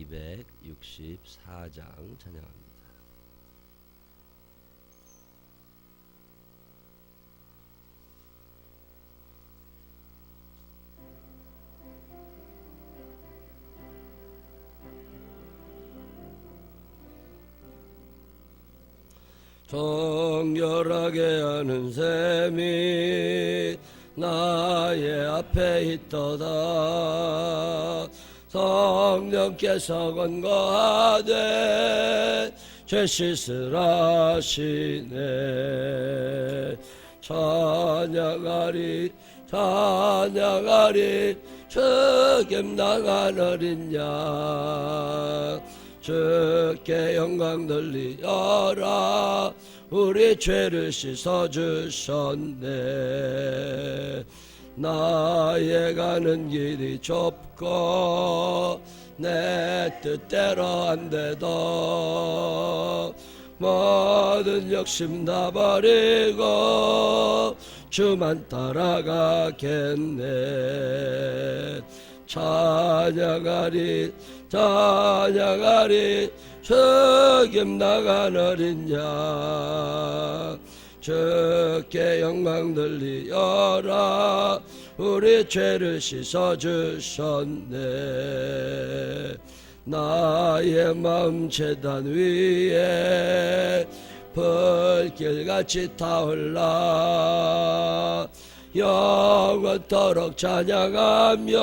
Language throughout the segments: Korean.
264장 찬양합니다. 정결하게 하는 셈이 나의 앞에 있도다. 성령께서 권고하되 죄 씻으라시네. 찬양하리 찬양하리 주께 나간 어린 양 주께 영광 돌리어라. 우리 죄를 씻어주셨네. 나의 가는 길이 좁고 내 뜻대로 안돼도 모든 욕심 다 버리고 주만 따라가겠네. 찬양하리 찬양하리 주께 나간 어린 양 주께 영광 돌리어라. 우리 죄를 씻어주셨네. 나의 마음 제단 위에 불길같이 타올라 영원토록 찬양하며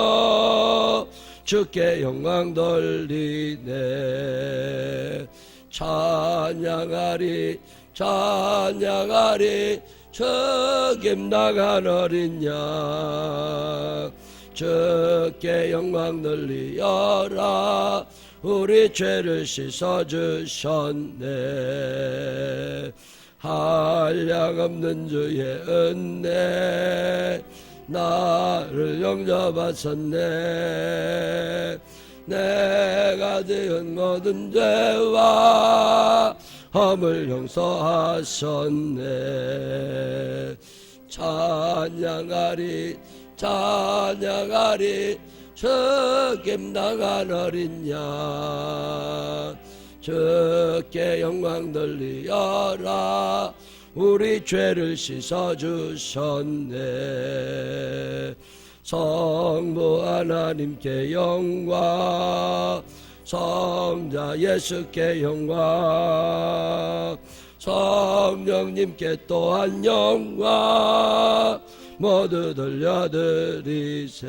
주께 영광 돌리네. 찬양하리 찬양하리 주께 나간 어린 양 주께 영광 돌리어라. 우리 죄를 씻어주셨네. 한량없는 주의 은혜 나를 용접하셨네. 내가 지은 모든 죄와 허물 용서하셨네. 찬양하리 찬양하리 주께 나간 어린 양 주께 영광 돌리어라. 우리 죄를 씻어주셨네. 성부 하나님께 영광 성자 예수께 영광 성령님께 또한 영광 모두 돌려드리세.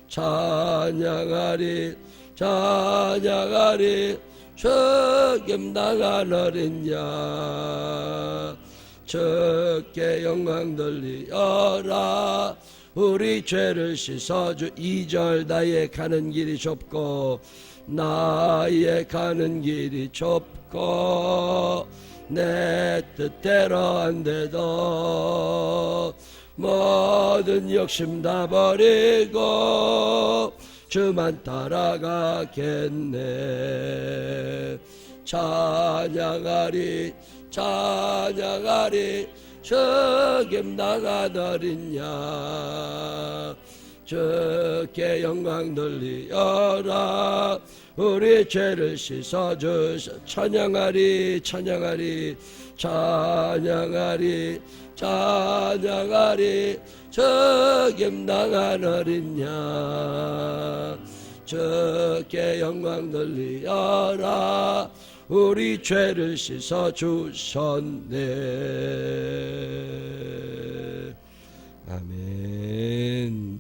찬양하리 찬양하리 주께 나간 어린 양 주께 영광 돌리어라. 우리 죄를 씻어주. 2절 나의 가는 길이 좁고 나의 가는 길이 좁고 내 뜻대로 안돼도 모든 욕심 다 버리고 주만 따라가겠네. 찬양하리 찬양하리 주께 나간 어린 양 주께 영광 돌리어라. 우리 죄를 씻어주셔. 찬양하리 찬양하리 찬양하리 찬양하리 주께 나간 어린 양 주께 영광 돌리어라. 우리 죄를 씻어주셨네. 아멘.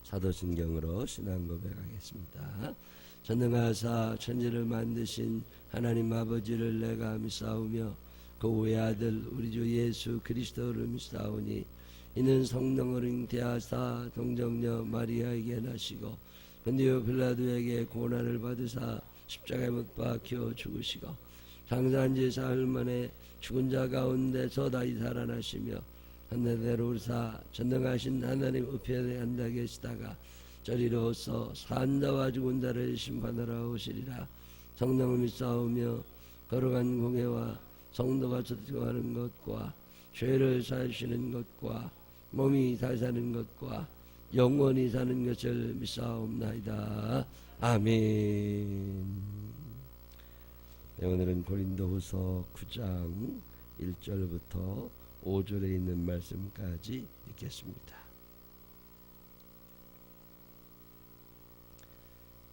사도신경으로 신앙 고백하겠습니다. 전능하사 천지를 만드신 하나님 아버지를 내가 믿사오며 그 외아들 우리 주 예수 그리스도를 믿사오니 이는 성령을 잉태하사 동정녀 마리아에게 나시고 본디오 빌라도에게 고난을 받으사 십자가에 못 박혀 죽으시고 장사한 지 사흘 만에 죽은 자 가운데서 다시 살아나시며 하늘나라로 오르사 전능하신 하나님 우편에 앉아 계시다가 저리로서 산 자와 죽은 자를 심판하러 오시리라. 성령을 믿사오며 거룩한 공회와 성도가 소통하는 것과 죄를 사하시는 것과 몸이 다시 사는 것과 영원히 사는 것을 믿사옵나이다. 아멘. 네, 오늘은 고린도후서 9장 1절부터 5절에 있는 말씀까지 읽겠습니다.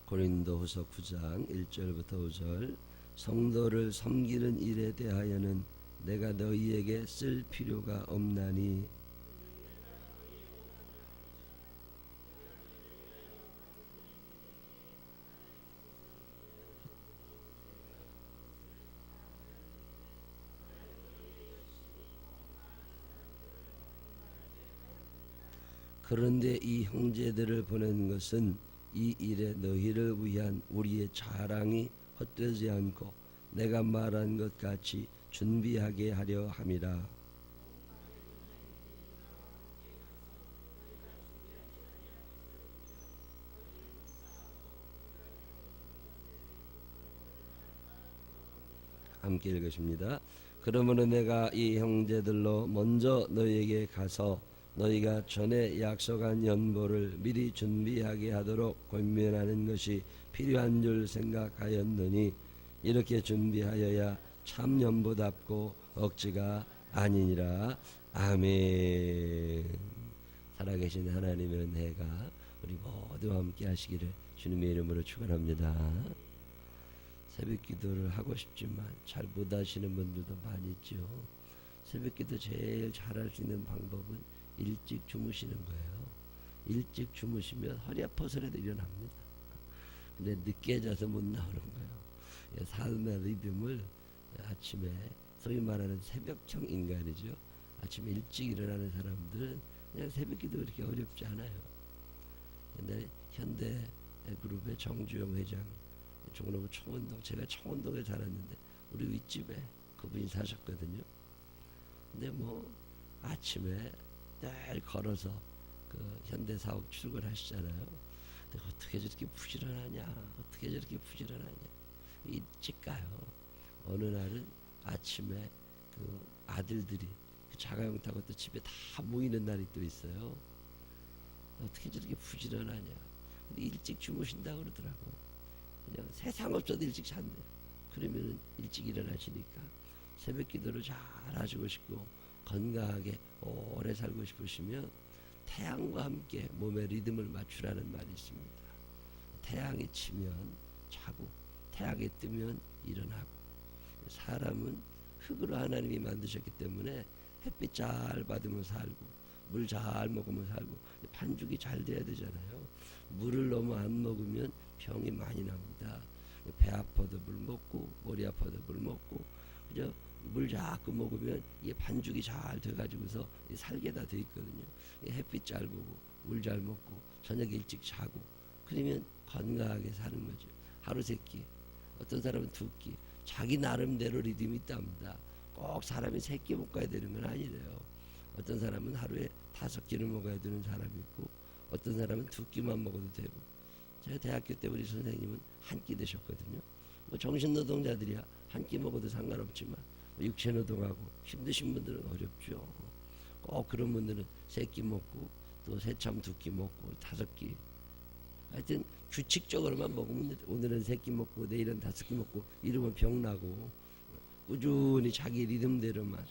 고린도후서 9장 1절부터 5절. 성도를 섬기는 일에 대하여는 내가 너희에게 쓸 필요가 없나니 그런데 이 형제들을 보낸 것은 이 일에 너희를 위한 우리의 자랑이 헛되지 않고 내가 말한 것 같이 준비하게 하려 함이라. 함께 읽으십니다. 그러므로 내가 이 형제들로 먼저 너희에게 가서 너희가 전에 약속한 연보를 미리 준비하게 하도록 권면하는 것이 필요한 줄 생각하였느니 이렇게 준비하여야 참 연보답고 억지가 아니니라. 아멘. 살아계신 하나님의 은혜가 우리 모두와 함께 하시기를 주님의 이름으로 축원합니다. 새벽 기도를 하고 싶지만 잘 못하시는 분들도 많이 있죠. 새벽 기도 제일 잘할 수 있는 방법은 일찍 주무시는 거예요. 일찍 주무시면 허리 아파서라도 일어납니다. 근데 늦게 자서 못 나오는 거예요. 삶의 리듬을 아침에 소위 말하는 새벽형 인간이죠. 아침에 일찍 일어나는 사람들은 그냥 새벽 기도 그렇게 어렵지 않아요. 옛날에 현대 그룹의 정주영 회장, 종로구 청운동, 제가 청운동에 살았는데 우리 윗집에 그분이 사셨거든요. 근데 뭐 아침에 늘 걸어서 그 현대사옥 출근하시잖아요. 근데 어떻게 저렇게 부지런하냐, 어떻게 저렇게 부지런하냐. 일찍 가요. 어느 날은 아침에 그 아들들이 그 자가용 타고 또 집에 다 모이는 날이 또 있어요. 어떻게 저렇게 부지런하냐. 근데 일찍 주무신다 그러더라고. 그냥 세상 없어도 일찍 잔대요. 그러면 일찍 일어나시니까 새벽 기도를 잘 하시고 싶고 건강하게 오래 살고 싶으시면 태양과 함께 몸의 리듬을 맞추라는 말이 있습니다. 태양이 치면 자고 태양이 뜨면 일어나고. 사람은 흙으로 하나님이 만드셨기 때문에 햇빛 잘 받으면 살고 물 잘 먹으면 살고 반죽이 잘 돼야 되잖아요. 물을 너무 안 먹으면 병이 많이 납니다. 배 아파도 물 먹고 머리 아파도 물 먹고 그죠? 물 자꾸 먹으면 이게 반죽이 잘 돼가지고서 살게 다 돼 있거든요. 햇빛 잘 보고 물 잘 먹고 저녁에 일찍 자고 그러면 건강하게 사는 거죠. 하루 세 끼, 어떤 사람은 두 끼, 자기 나름대로 리듬이 있답니다. 꼭 사람이 세 끼 먹어야 되는 건 아니래요. 어떤 사람은 하루에 5끼를 먹어야 되는 사람이 있고 어떤 사람은 2끼만 먹어도 되고. 제가 대학교 때 우리 선생님은 한 끼 드셨거든요. 뭐 정신노동자들이야 한 끼 먹어도 상관없지만 육체노동하고 힘드신 분들은 어렵죠. 꼭 그런 분들은 3끼 먹고 또 새참 2끼 먹고 5끼. 하여튼 규칙적으로만 먹으면 오늘은 3끼 먹고 내일은 5끼 먹고 이러면 병나고 꾸준히 자기 리듬대로만.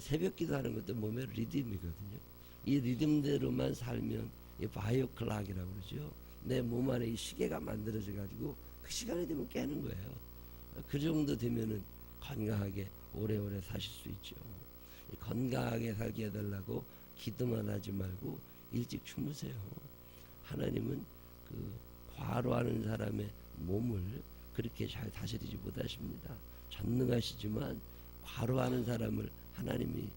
새벽 기도하는 것도 몸의 리듬이거든요. 이 리듬대로만 살면 바이오 클락이라고 그러죠. 내 몸 안에 이 시계가 만들어져 가지고 그 시간이 되면 깨는 거예요. 그 정도 되면은 건강하게 오래오래 사실 수 있죠. 건강하게 살게 해달라고 기도만 하지 말고 일찍 주무세요. 하나님은 그 과로하는 사람의 몸을 그렇게 잘 다스리지 못하십니다. 전능하시지만 과로하는 사람을 하나님이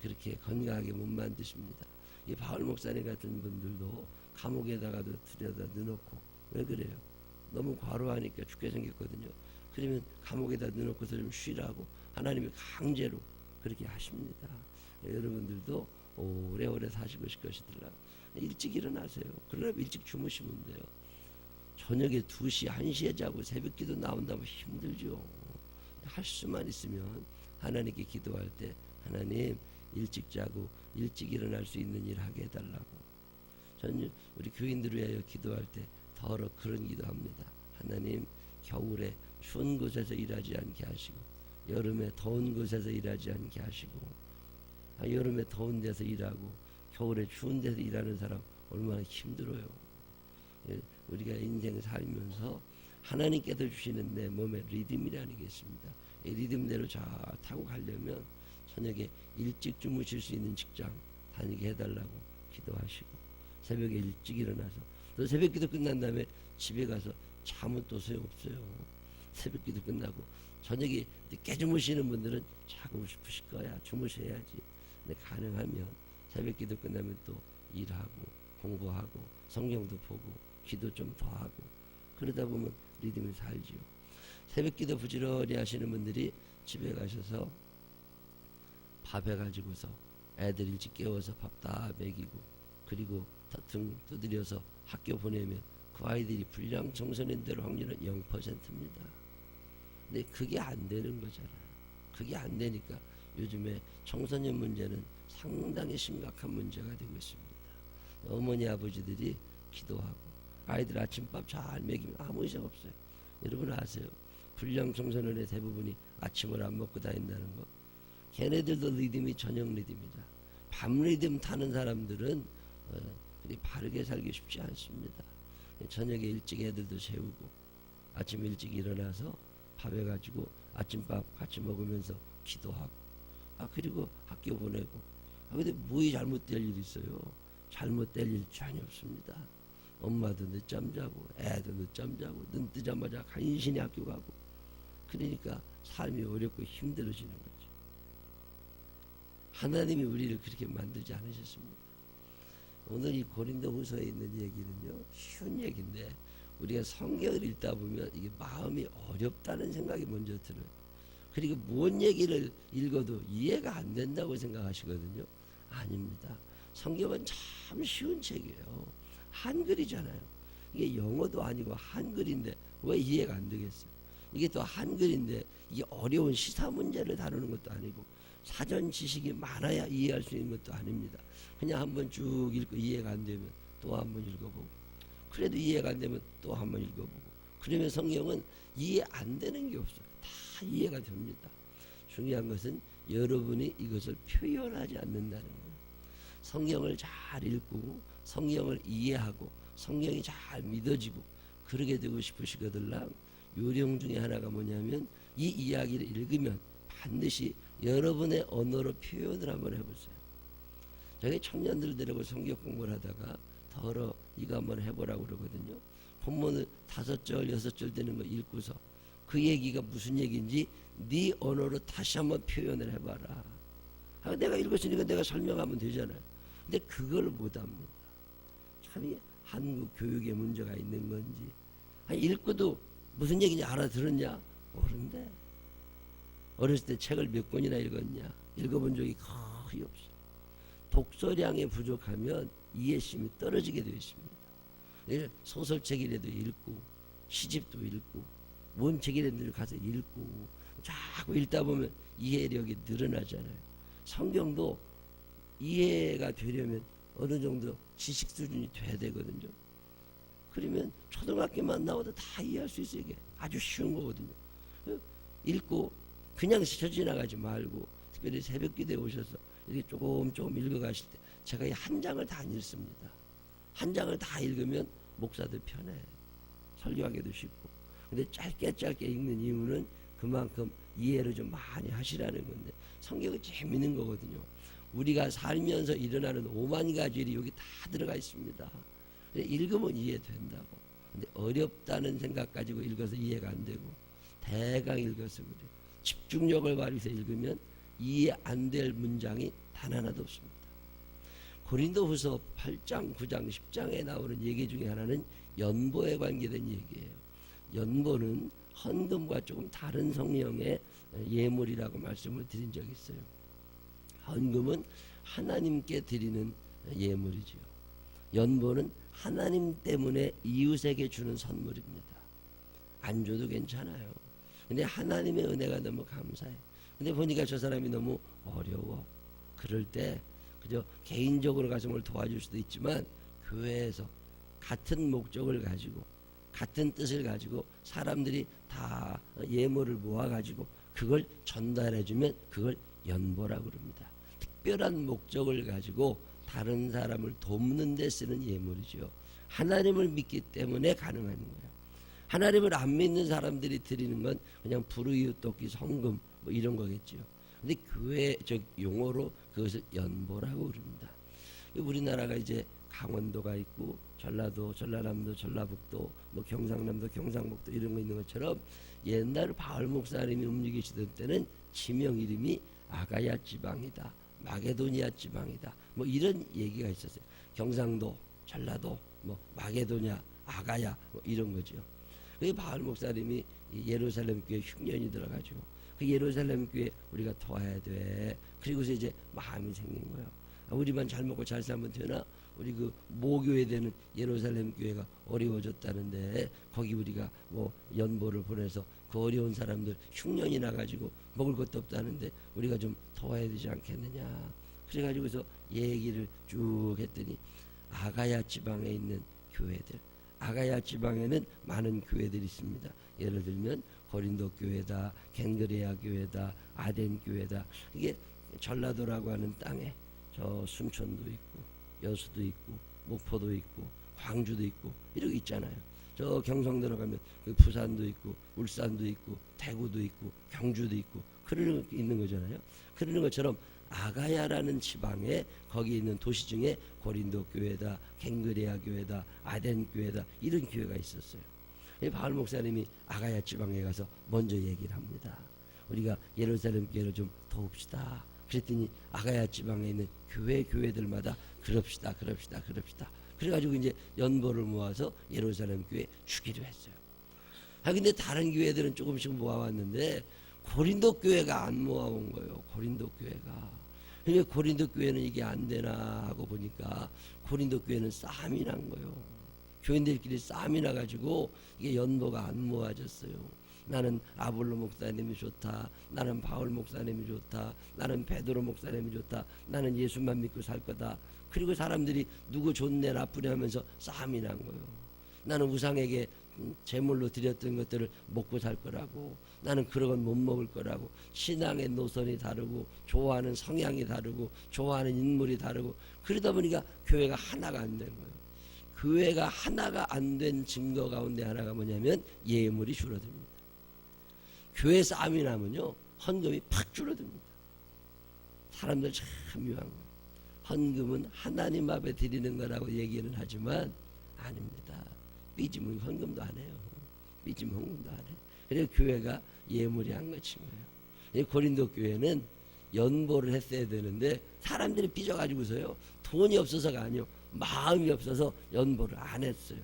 그렇게 건강하게 못 만드십니다. 이 바울 목사님 같은 분들도 감옥에다가도 들여다 넣어놓고. 왜 그래요? 너무 과로하니까 죽게 생겼거든요. 그러면 감옥에다 넣어놓고서 좀 쉬라고 하나님이 강제로 그렇게 하십니다. 여러분들도 오래오래 사시고 싶을 것이더라. 일찍 일어나세요. 그러려면 일찍 주무시면 돼요. 저녁에 2시, 1시에 자고 새벽기도 나온다면 힘들죠. 할 수만 있으면 하나님께 기도할 때 하나님 일찍 자고 일찍 일어날 수 있는 일 하게 해달라고. 저는 우리 교인들을 위하여 기도할 때 더러 그런 기도합니다. 하나님, 겨울에 추운 곳에서 일하지 않게 하시고 여름에 더운 곳에서 일하지 않게 하시고, 여름에 더운 데서 일하고 겨울에 추운 데서 일하는 사람 얼마나 힘들어요. 우리가 인생 살면서 하나님께서 주시는 내 몸의 리듬이라는 게 있습니다. 이 리듬대로 잘 타고 가려면 저녁에 일찍 주무실 수 있는 직장 다니게 해달라고 기도하시고, 새벽에 일찍 일어나서 또 새벽 기도 끝난 다음에 집에 가서 잠은 또 소용없어요. 새벽 기도 끝나고 저녁에 늦게 주무시는 분들은 자고 싶으실 거야. 주무셔야지. 근데 가능하면 새벽 기도 끝나면 또 일하고 공부하고 성경도 보고 기도 좀 더 하고, 그러다 보면 리듬이 살지요. 새벽 기도 부지런히 하시는 분들이 집에 가셔서 밥 해가지고서 애들 일찍 깨워서 밥 다 먹이고, 그리고 등 두드려서 학교 보내면 그 아이들이 불량 청소년 될 확률은 0%입니다. 근데 그게 안 되는 거잖아요. 그게 안 되니까 요즘에 청소년 문제는 상당히 심각한 문제가 되고 있습니다. 어머니 아버지들이 기도하고 아이들 아침밥 잘 먹이면 아무 이상 없어요. 여러분 아세요? 불량 청소년의 대부분이 아침을 안 먹고 다닌다는 거. 걔네들도 리듬이 저녁 리듬이다. 밤 리듬 타는 사람들은 바르게 살기 쉽지 않습니다. 저녁에 일찍 애들도 재우고 아침 일찍 일어나서 밥 해가지고 아침밥 같이 먹으면서 기도하고, 그리고 학교 보내고. 근데 뭐이 잘못될 일이 있어요? 잘못될 일 전혀 없습니다. 엄마도 늦잠 자고 애도 늦잠 자고 눈 뜨자마자 간신히 학교 가고, 그러니까 삶이 어렵고 힘들어지는 거죠. 하나님이 우리를 그렇게 만들지 않으셨습니다. 오늘 이 고린도후서에 있는 얘기는요, 쉬운 얘기인데 우리가 성경을 읽다 보면 이게 마음이 어렵다는 생각이 먼저 들어요. 그리고 뭔 얘기를 읽어도 이해가 안 된다고 생각하시거든요. 아닙니다. 성경은 참 쉬운 책이에요. 한글이잖아요. 이게 영어도 아니고 한글인데 왜 이해가 안 되겠어요? 이게 또 한글인데 이게 어려운 시사 문제를 다루는 것도 아니고 사전 지식이 많아야 이해할 수 있는 것도 아닙니다. 그냥 한번 쭉 읽고 이해가 안 되면 또 한번 읽어보고, 그래도 이해가 안 되면 또 한번 읽어보고, 그러면 성경은 이해 안 되는 게 없어요. 다 이해가 됩니다. 중요한 것은 여러분이 이것을 표현하지 않는다는 거예요. 성경을 잘 읽고 성경을 이해하고 성경이 잘 믿어지고 그러게 되고 싶으시거들랑 요령 중에 하나가 뭐냐면 이 이야기를 읽으면 반드시 여러분의 언어로 표현을 한번 해보세요. 저희 청년들 데리고 성경 공부를 하다가 더러 이거 한번 해보라고 그러거든요. 본문을 5절 6절 되는 거 읽고서 그 얘기가 무슨 얘기인지 네 언어로 다시 한번 표현을 해봐라. 내가 읽었으니까 내가 설명하면 되잖아요. 근데 그걸 못합니다. 참 한국 교육에 문제가 있는 건지, 읽고도 무슨 얘기인지 알아들었냐? 모른대. 어렸을 때 책을 몇 권이나 읽었냐? 읽어본 적이 거의 없어. 독서량이 부족하면 이해심이 떨어지게 되어 있습니다. 소설책이라도 읽고 시집도 읽고 뭔 책이라도 가서 읽고 자꾸 읽다 보면 이해력이 늘어나잖아요. 성경도 이해가 되려면 어느 정도 지식 수준이 돼야 되거든요. 그러면 초등학교만 나와도 다 이해할 수 있어요. 이게 아주 쉬운 거거든요. 읽고 그냥 스쳐 지나가지 말고 특별히 새벽 기도에 오셔서 이렇게 조금 읽어가실 때 제가 이 한 장을 다 안 읽습니다. 한 장을 다 읽으면 목사들 편해. 설교하기도 쉽고. 근데 짧게 읽는 이유는 그만큼 이해를 좀 많이 하시라는 건데, 성경은 재밌는 거거든요. 우리가 살면서 일어나는 5만 가지 일이 여기 다 들어가 있습니다. 읽으면 이해된다고. 근데 어렵다는 생각 가지고 읽어서 이해가 안 되고, 대강 읽어서 그래요. 집중력을 발휘해서 읽으면 이해 안 될 문장이 단 하나도 없습니다. 고린도후서 8장, 9장, 10장에 나오는 얘기 중에 하나는 연보에 관계된 얘기예요. 연보는 헌금과 조금 다른 성형의 예물이라고 말씀을 드린 적이 있어요. 헌금은 하나님께 드리는 예물이지요. 연보는 하나님 때문에 이웃에게 주는 선물입니다. 안 줘도 괜찮아요. 근데 하나님의 은혜가 너무 감사해. 근데 보니까 저 사람이 너무 어려워. 그럴 때 그저 개인적으로 가서 뭘 도와줄 수도 있지만 교회에서 같은 목적을 가지고 같은 뜻을 가지고 사람들이 다 예물을 모아가지고 그걸 전달해주면 그걸 연보라고 그럽니다. 특별한 목적을 가지고 다른 사람을 돕는 데 쓰는 예물이죠. 하나님을 믿기 때문에 가능한 거예요. 하나님을 안 믿는 사람들이 드리는 건 그냥 불의웃 돕기 성금 뭐 이런 거겠죠. 근데 교회적 용어로 그것을 연보라고 그럽니다. 우리나라가 이제 강원도가 있고 전라도, 전라남도, 전라북도, 뭐 경상남도, 경상북도 이런 거 있는 것처럼 옛날 바울 목사님이 움직이시던 때는 지명 이름이 아가야 지방이다, 마게도니아 지방이다, 뭐 이런 얘기가 있었어요. 경상도, 전라도, 뭐 마게도냐, 아가야 뭐 이런 거죠. 그 바울 목사님이 예루살렘 교회 흉년이 들어가지고 그 예루살렘 교회 우리가 도와야 돼. 그리고서 이제 마음이 생긴 거예요. 우리만 잘 먹고 잘 살면 되나? 우리 그 모교회 되는 예루살렘 교회가 어려워졌다는데 거기 우리가 뭐 연보를 보내서 그 어려운 사람들 흉년이 나가지고 먹을 것도 없다는데 우리가 좀 도와야 되지 않겠느냐. 그래가지고서 얘기를 쭉 했더니 아가야 지방에 있는 교회들, 아가야 지방에는 많은 교회들이 있습니다. 예를 들면 고린도 교회다, 겐그레아 교회다, 아덴 교회다. 이게 전라도라고 하는 땅에 저 순천도 있고 여수도 있고 목포도 있고 광주도 있고 이렇게 있잖아요. 저 경상도로 가면 그 부산도 있고 울산도 있고 대구도 있고 경주도 있고 그러는 있는 거잖아요. 그러는 것처럼 아가야라는 지방에 거기 있는 도시 중에 고린도 교회다, 겐그레아 교회다, 아덴 교회다 이런 교회가 있었어요. 바울 목사님이 아가야 지방에 가서 먼저 얘기를 합니다. 우리가 예루살렘 교회를 좀 도웁시다. 그랬더니 아가야 지방에 있는 교회들마다 그럽시다. 그래가지고 이제 연보를 모아서 예루살렘 교회에 주기로 했어요. 근데 다른 교회들은 조금씩 모아왔는데 고린도 교회가 안 모아온 거예요. 고린도 교회가. 그러니까 고린도 교회는 이게 안 되나 하고 보니까 고린도 교회는 싸움이 난 거예요. 교인들끼리 싸움이 나가지고 이게 연보가 안 모아졌어요. 나는 아볼로 목사님이 좋다, 나는 바울 목사님이 좋다, 나는 베드로 목사님이 좋다, 나는 예수만 믿고 살 거다. 그리고 사람들이 누구 좋네 나쁘네 하면서 싸움이 난 거예요. 나는 우상에게 제물로 드렸던 것들을 먹고 살 거라고, 나는 그런 건 못 먹을 거라고. 신앙의 노선이 다르고 좋아하는 성향이 다르고 좋아하는 인물이 다르고 그러다 보니까 교회가 하나가 안 된 거예요. 교회가 하나가 안 된 증거 가운데 하나가 뭐냐면 예물이 줄어듭니다. 교회 싸움이 나면요 헌금이 팍 줄어듭니다. 사람들 참 묘한 거예요. 헌금은 하나님 앞에 드리는 거라고 얘기는 하지만 아닙니다. 삐지면 헌금도 안 해요. 삐지면 헌금도 안 해요. 그래서 교회가 예물이 안 거친 거예요. 고린도 교회는 연보를 했어야 되는데 사람들이 삐져가지고서요 돈이 없어서가 아니요 마음이 없어서 연보를 안 했어요.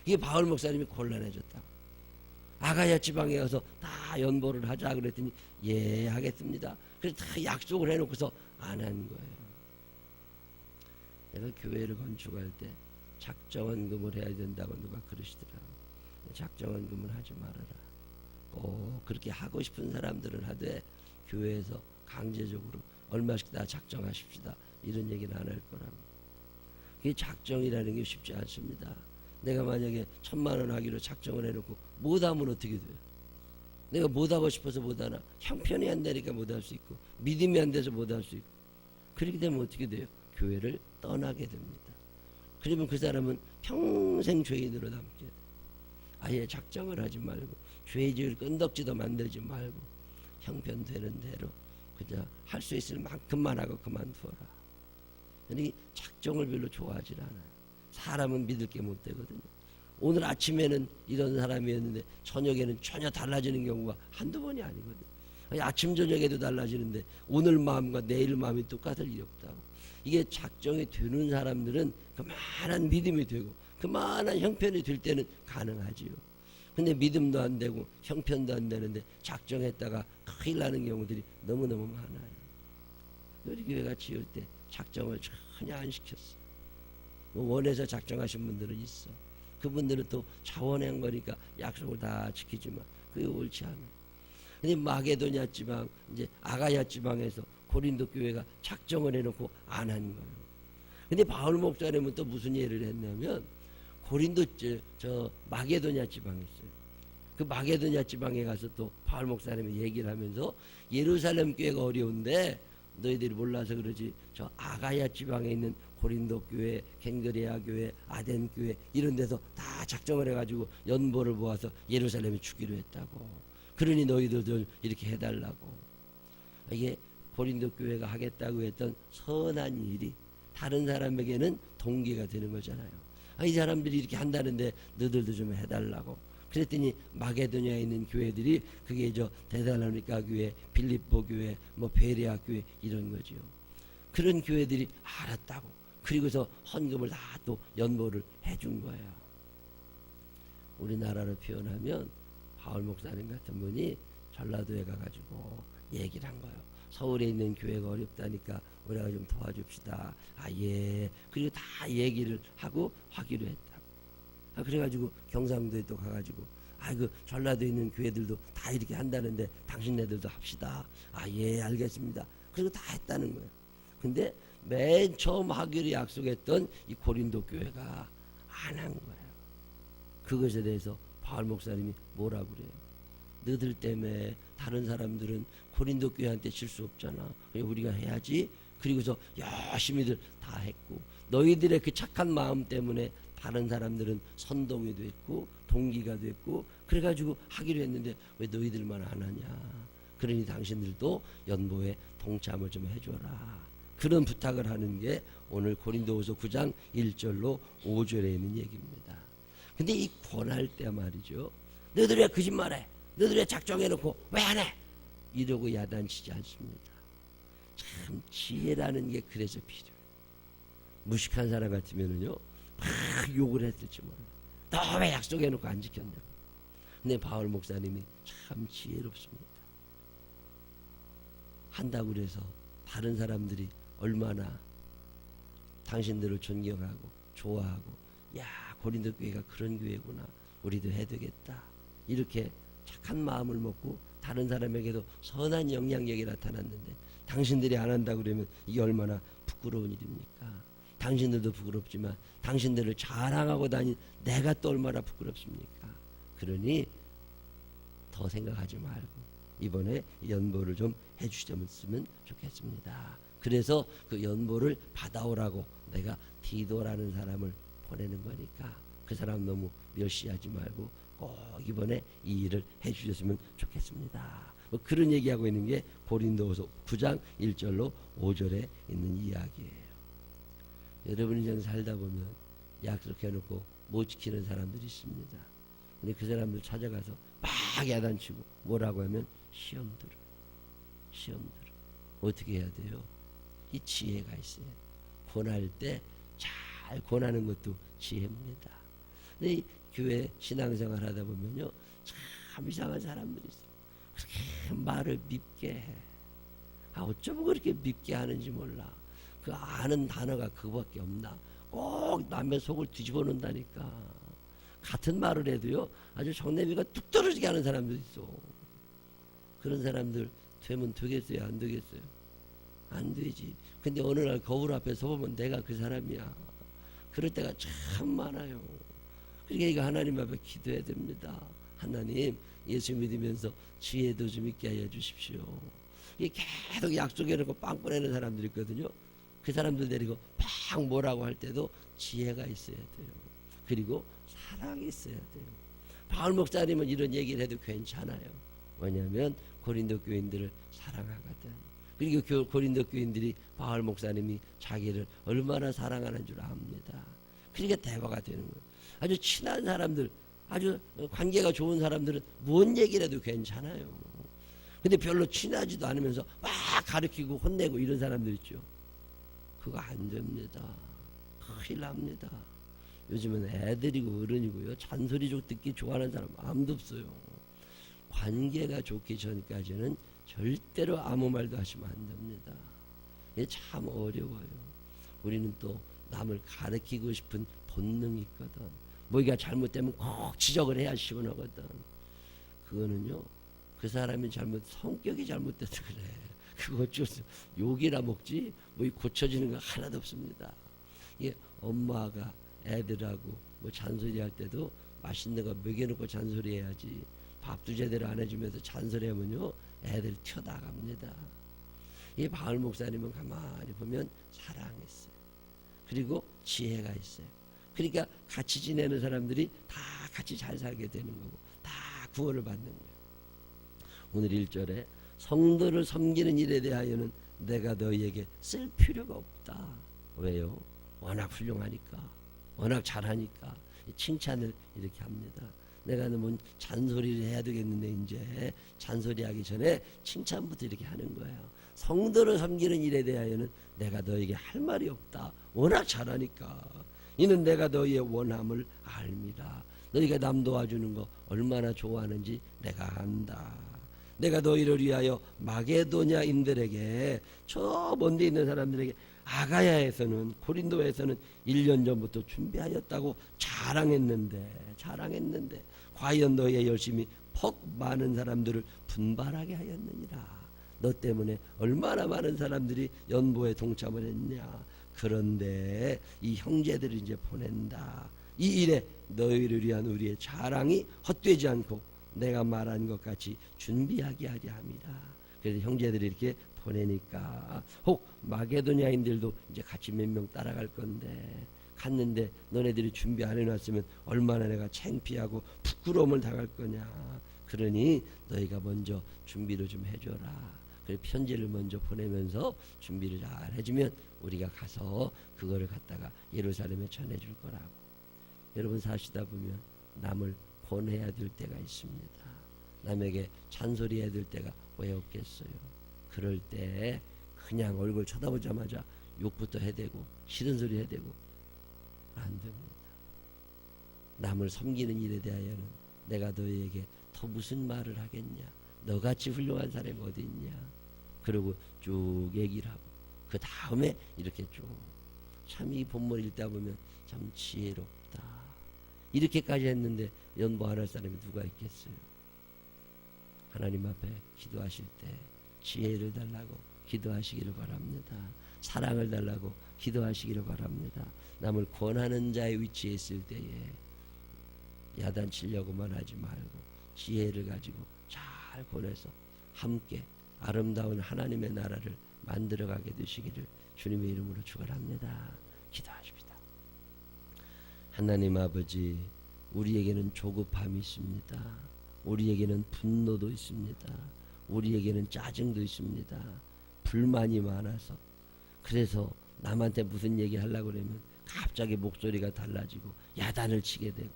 이게 바울 목사님이 곤란해졌다. 아가야 지방에 가서 다 연보를 하자 그랬더니 예 하겠습니다. 그래서 다 약속을 해놓고서 안 한 거예요. 내가 교회를 건축할 때 작정헌금을 해야 된다고 누가 그러시더라고요. 작정헌금을 하지 말아라. 꼭 그렇게 하고 싶은 사람들은 하되 교회에서 강제적으로 얼마씩 다 작정하십시다 이런 얘기는 안 할 거라고. 그게 작정이라는 게 쉽지 않습니다. 내가 만약에 1,000만 원 하기로 작정을 해놓고 못하면 어떻게 돼요? 내가 못하고 싶어서 못하나? 형편이 안 되니까 못할 수 있고 믿음이 안 돼서 못할 수 있고 그렇게 되면 어떻게 돼요? 교회를 떠나게 됩니다. 그러면 그 사람은 평생 죄인으로 남게 돼요. 아예 작정을 하지 말고 죄 지을 끈덕지도 만들지 말고 형편되는 대로 그냥 할 수 있을 만큼만 하고 그만두어라. 그러니 작정을 별로 좋아하지 않아요. 사람은 믿을 게 못 되거든요. 오늘 아침에는 이런 사람이었는데 저녁에는 전혀 달라지는 경우가 한두 번이 아니거든요. 아침 저녁에도 달라지는데 오늘 마음과 내일 마음이 똑같을 리 없다고. 이게 작정이 되는 사람들은 그만한 믿음이 되고 그만한 형편이 될 때는 가능하지요. 근데 믿음도 안 되고 형편도 안 되는데 작정했다가 큰일 나는 경우들이 너무너무 많아요. 우리 교회가 지을 때 작정을 전혀 안 시켰어. 뭐 원해서 작정하신 분들은 있어. 그분들은 또 자원한 거니까 약속을 다 지키지만 그게 옳지 않아. 근데 마게도냐 지방, 이제 아가야 지방에서 고린도 교회가 작정을 해놓고 안 한 거예요. 근데 바울 목사님은 또 무슨 예를 했냐면 고린도 저 마게도냐 지방에 있어요. 그 마게도냐 지방에 가서 또 바울 목사님이 얘기를 하면서 예루살렘 교회가 어려운데 너희들이 몰라서 그러지 저 아가야 지방에 있는 고린도 교회, 갱그레아 교회, 아덴 교회 이런 데서 다 작정을 해가지고 연보를 모아서 예루살렘에 주기로 했다고. 그러니 너희들도 이렇게 해달라고. 이게 고린도 교회가 하겠다고 했던 선한 일이 다른 사람에게는 동기가 되는 거잖아요. 이 사람들이 이렇게 한다는데 너희들도 좀 해달라고. 그랬더니 마게도냐에 있는 교회들이 그게 저 데살로니가 교회, 빌립보 교회, 뭐 베레아 교회 이런 거죠. 그런 교회들이 알았다고. 그리고서 헌금을 다 또 연보를 해준 거예요. 우리나라로 표현하면 바울 목사님 같은 분이 전라도에 가가지고 얘기를 한 거예요. 서울에 있는 교회가 어렵다니까 우리가 좀 도와줍시다. 예. 그리고 다 얘기를 하고 하기로 했다고. 그래가지고 경상도에 또 가가지고 그 전라도에 있는 교회들도 다 이렇게 한다는데 당신네들도 합시다. 예, 알겠습니다. 그리고 다 했다는 거예요. 근데 맨 처음 하기로 약속했던 이 고린도 교회가 안 한 거예요. 그것에 대해서 바울 목사님이 뭐라고 그래요? 너희들 때문에 다른 사람들은 고린도 교회한테 질 수 없잖아. 우리가 해야지. 그리고서 열심히들 다 했고 너희들의 그 착한 마음 때문에 다른 사람들은 선동이 됐고 동기가 됐고 그래가지고 하기로 했는데 왜 너희들만 안 하냐. 그러니 당신들도 연보에 동참을 좀 해줘라. 그런 부탁을 하는 게 오늘 고린도후서 9장 1절로 5절에 있는 얘기입니다. 근데 이 권할 때 말이죠. 너희들 왜 거짓말해? 너희들 왜 작정해놓고 왜 안 해? 이러고 야단치지 않습니다. 참 지혜라는 게 그래서 필요해요. 무식한 사람 같으면은요 막 욕을 했을지 몰라요. 너 왜 약속해놓고 안 지켰냐고. 근데 바울 목사님이 참 지혜롭습니다. 한다고 그래서 다른 사람들이 얼마나 당신들을 존경하고 좋아하고 야 고린도 교회가 그런 교회구나 우리도 해야 되겠다 이렇게 착한 마음을 먹고 다른 사람에게도 선한 영향력이 나타났는데 당신들이 안 한다고 그러면 이게 얼마나 부끄러운 일입니까? 당신들도 부끄럽지만 당신들을 자랑하고 다닌 내가 또 얼마나 부끄럽습니까? 그러니 더 생각하지 말고 이번에 연보를 좀 해주셨으면 좋겠습니다. 그래서 그 연보를 받아오라고 내가 디도라는 사람을 보내는 거니까 그 사람 너무 멸시하지 말고 꼭 이번에 이 일을 해주셨으면 좋겠습니다. 뭐 그런 얘기하고 있는 게 고린도후서 9장 1절로 5절에 있는 이야기예요. 여러분 인생 살다 보면 약속해놓고 못 지키는 사람들이 있습니다. 근데 그 사람들 찾아가서 막 야단치고 뭐라고 하면 시험 들어. 어떻게 해야 돼요? 이 지혜가 있어요. 권할 때 잘 권하는 것도 지혜입니다. 근데 이 교회 신앙생활 하다 보면요 참 이상한 사람들이 있어요. 그렇게 말을 밉게 해. 어쩌면 그렇게 밉게 하는지 몰라. 그 아는 단어가 그거밖에 없나. 꼭 남의 속을 뒤집어 놓는다니까. 같은 말을 해도요 아주 정내미가 뚝 떨어지게 하는 사람도 있어. 그런 사람들 되면 되겠어요? 안 되겠어요? 안 되지. 근데 어느 날 거울 앞에 서보면 내가 그 사람이야. 그럴 때가 참 많아요. 그러니까 이거 하나님 앞에 기도해야 됩니다. 하나님 예수 믿으면서 지혜도 좀 있게 하여 주십시오. 이게 계속 약속해놓고 빵 꺼내는 사람들이 있거든요. 그 사람들 데리고 막 뭐라고 할 때도 지혜가 있어야 돼요. 그리고 사랑이 있어야 돼요. 바울 목사님은 이런 얘기를 해도 괜찮아요. 왜냐하면 고린도 교인들을 사랑하거든. 그리고 고린도 교인들이 바울 목사님이 자기를 얼마나 사랑하는 줄 압니다. 그러니까 대화가 되는 거예요. 아주 친한 사람들, 아주 관계가 좋은 사람들은 뭔 얘기를 해도 괜찮아요. 근데 별로 친하지도 않으면서 막 가르치고 혼내고 이런 사람들 있죠. 그거 안 됩니다. 큰일 납니다. 요즘은 애들이고 어른이고요. 잔소리 듣기 좋아하는 사람 아무도 없어요. 관계가 좋기 전까지는 절대로 아무 말도 하시면 안 됩니다. 이게 참 어려워요. 우리는 또 남을 가르치고 싶은 본능이 있거든. 뭐가 잘못되면 꼭 지적을 해야 시원하거든. 그거는요 그 사람이 성격이 잘못돼서 그래. 그거 어쩌겠어. 욕이나 먹지 뭐 고쳐지는 거 하나도 없습니다. 이 엄마가 애들하고 뭐 잔소리할 때도 맛있는 거 먹여놓고 잔소리해야지, 밥도 제대로 안 해주면서 잔소리하면요 애들 튀어나갑니다. 이 바울 목사님은 가만히 보면 사랑했어요. 그리고 지혜가 있어요. 그러니까 같이 지내는 사람들이 다 같이 잘 살게 되는 거고 다 구원을 받는 거예요. 오늘 1절에 성도를 섬기는 일에 대하여는 내가 너희에게 쓸 필요가 없다. 왜요? 워낙 훌륭하니까, 워낙 잘하니까 칭찬을 이렇게 합니다. 내가 너무 잔소리를 해야 되겠는데 이제 잔소리하기 전에 칭찬부터 이렇게 하는 거예요. 성도를 섬기는 일에 대하여는 내가 너에게 할 말이 없다. 워낙 잘하니까. 이는 내가 너희의 원함을 압니다. 너희가 남 도와주는 거 얼마나 좋아하는지 내가 안다. 내가 너희를 위하여 마게도냐인들에게, 저 먼데 있는 사람들에게 아가야에서는, 고린도에서는 1년 전부터 준비하였다고 자랑했는데 과연 너희의 열심이 퍽 많은 사람들을 분발하게 하였느니라. 너 때문에 얼마나 많은 사람들이 연보에 동참을 했냐. 그런데 이 형제들을 이제 보낸다. 이 일에 너희를 위한 우리의 자랑이 헛되지 않고 내가 말한 것 같이 준비하게 하려 합니다. 그래서 형제들이 이렇게 보내니까, 혹 마게도냐인들도 이제 같이 몇 명 따라갈 건데, 갔는데 너네들이 준비 안 해놨으면 얼마나 내가 창피하고 부끄러움을 당할 거냐. 그러니 너희가 먼저 준비를 좀 해줘라. 그래서 편지를 먼저 보내면서 준비를 잘 해주면 우리가 가서 그거를 갖다가 예루살렘에 전해줄 거라고. 여러분 사시다 보면 남을 권해야 될 때가 있습니다. 남에게 잔소리해야 될 때가 왜 없겠어요. 그럴 때 그냥 얼굴 쳐다보자마자 욕부터 해대고 싫은 소리 해대고 안 됩니다. 남을 섬기는 일에 대하여는 내가 너희에게 더 무슨 말을 하겠냐. 너같이 훌륭한 사람이 어디 있냐. 그리고 쭉 얘기를 하고 그 다음에 이렇게 쭉, 참 이 본문 읽다 보면 참 지혜롭다. 이렇게까지 했는데 연보 안 할 사람이 누가 있겠어요. 하나님 앞에 기도하실 때 지혜를 달라고 기도하시기를 바랍니다. 사랑을 달라고 기도하시기를 바랍니다. 남을 권하는 자의 위치에 있을 때에 야단치려고만 하지 말고 지혜를 가지고 잘 권해서 함께 아름다운 하나님의 나라를 만들어가게 되시기를 주님의 이름으로 축원합니다. 기도하십시다. 하나님 아버지, 우리에게는 조급함이 있습니다. 우리에게는 분노도 있습니다. 우리에게는 짜증도 있습니다. 불만이 많아서, 그래서 남한테 무슨 얘기 하려고 그러면 갑자기 목소리가 달라지고 야단을 치게 되고,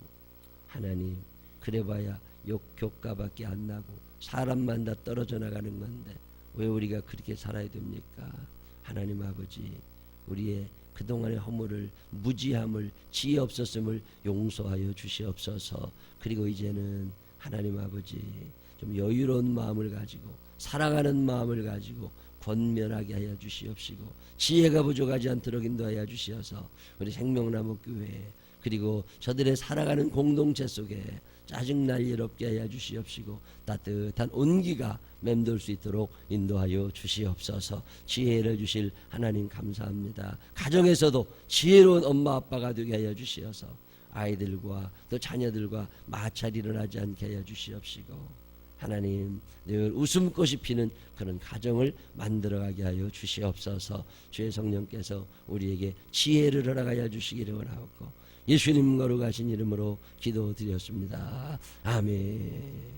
하나님 그래봐야 욕교가밖에 안 나고 사람만 다 떨어져 나가는 건데 왜 우리가 그렇게 살아야 됩니까? 하나님 아버지, 우리의 그동안의 허물을, 무지함을, 지혜 없었음을 용서하여 주시옵소서. 그리고 이제는 하나님 아버지, 좀 여유로운 마음을 가지고 사랑하는 마음을 가지고 권면하게 하여 주시옵시고, 지혜가 부족하지 않도록 인도하여 주시어서 우리 생명나무 교회, 그리고 저들의 살아가는 공동체 속에 짜증날 일 없게 하여 주시옵시고 따뜻한 온기가 맴돌 수 있도록 인도하여 주시옵소서. 지혜를 주실 하나님 감사합니다. 가정에서도 지혜로운 엄마 아빠가 되게 하여 주시어서 아이들과 또 자녀들과 마찰이 일어나지 않게 하여 주시옵시고, 하나님 늘 웃음꽃이 피는 그런 가정을 만들어가게 하여 주시옵소서. 주의 성령께서 우리에게 지혜를 허락하여 주시기를 원하옵고 예수님 거룩하신 이름으로 기도드렸습니다. 아멘.